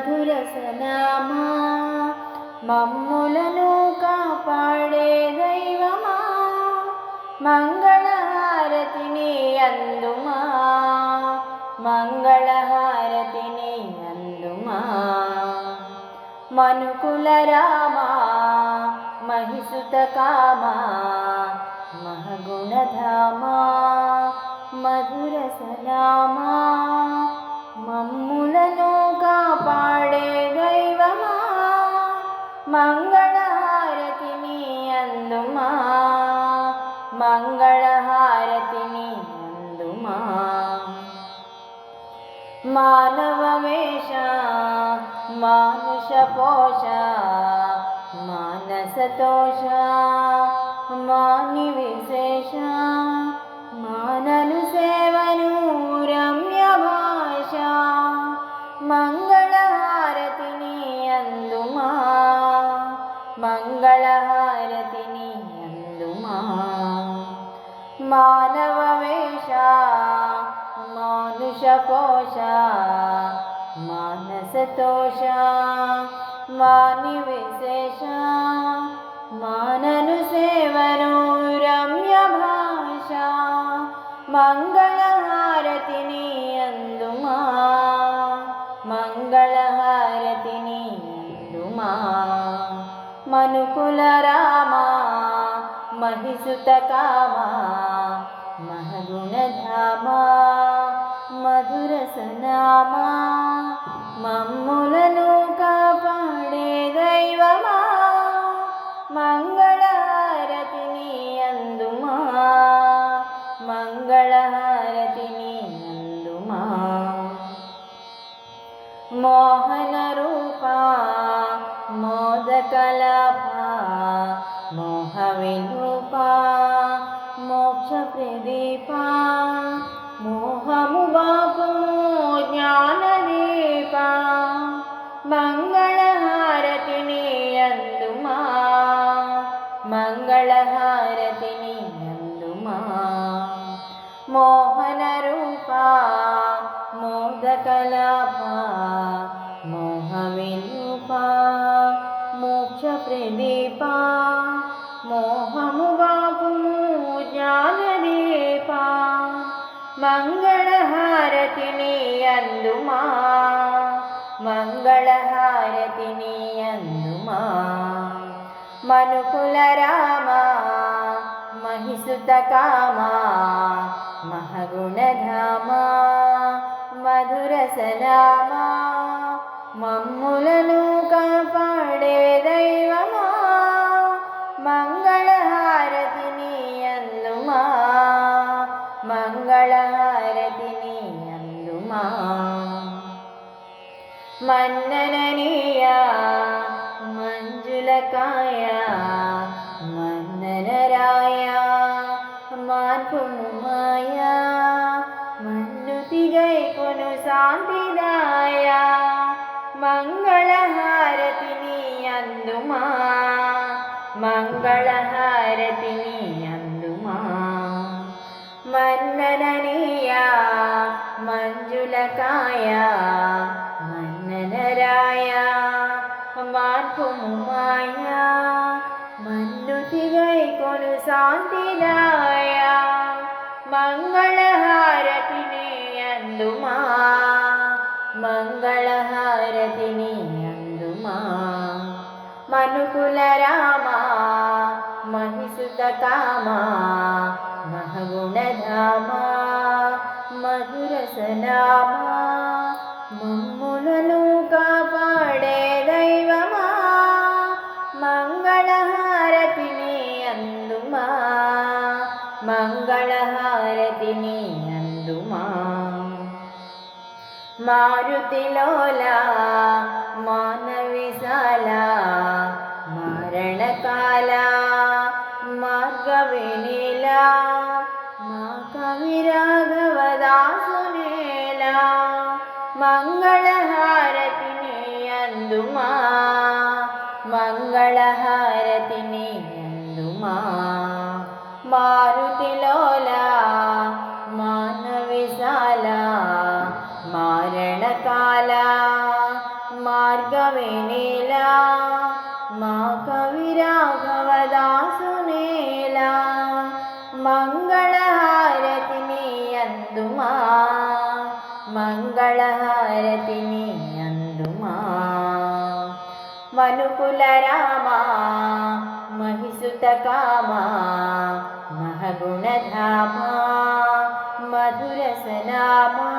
మధురసనామా మమ్ములను కాపాడే దైవమా మంగళహారతిని అందుమా మంగళహారతిని అందుమా మనుకుల రామా మహిసుత కామా మహగుణధామా మధురసనామా మమ్ములను కాపాడే దైవమా మంగళహారతిని అందుమా మంగళహారతిని అందుమా మానవ వేష మానుష పోష మానసతోష మాని విశేష మానను సేవను రమ్య భాష మంగళహారతిని అందుమా మంగళహారతిని అందుమా మానవ వేష మానుష పోష మానసతోష మాని విశేష మానను సేవను రమ్య భాష మంగళహారతిని అందుమా మంగళహారతిని అందుమా మనుకుల రామా మహిసుత కామా మహగుణధామా మధురసనామా మమ్ములను కాపాడే దైవమా మంగళహారతిని అందుమా మంగళహారతిని అందుమా మోహన రూపా మోదకలాపా మోహ విరూపా మోక్ష ప్రదీపా మోహము బాపుము జ్ఞానదీపా మంగళహారతిని అందుమా మంగళహారతిని అందుమా మోహన రూపా మోదకలాపా మోహ విరూపా మోక్ష ప్రదీపా మోహము బాపుము జ్ఞానదీపా మంగళహారతిని అందుమా మంగళహారతిని అందుమా మనుకుల రామా మహిసుత కామా మహగుణధామా మధురసనామా మమ్ములను కాపాడే దైవమా మంగళహారతిని అందుమా మంగళహారతిని అందుమా మన్నననీయ మంజులకాయ మన్ననరాయ మార్పుము మాయా మన్నుతిగై కొను శాంతిదాయ మంగళహారతిని అందుమా మంగళహారతిని అందుమా మన్నననీయ మంజులకాయ మన్ననరాయ మార్పుము మాయా మన్నుతిగై కొను శాంతిదాయ మంగళహారతిని అందుమా మంగళహారతిని అందుమా మనుకుల రామా మహిసుత కామా మహగుణధామా మధురసనామా మమ్ములను కాపాడే దైవమా మంగళహారతిని అందుమా మంగళహారతిని అందుమా మారుతిలోలా మానవిశాల మరణకాల మార్గవినీలా మా కవిరాఘవదాసునేలా మంగళహారతిని అందుమా మంగళహారతిని అందుమా మారుతిలోలా మానవిశాల మారణకాల మా మంగళహారతిని అందుమా మనుకుల రామా మహిసుత కామా మహగుణధామా మధురసనామా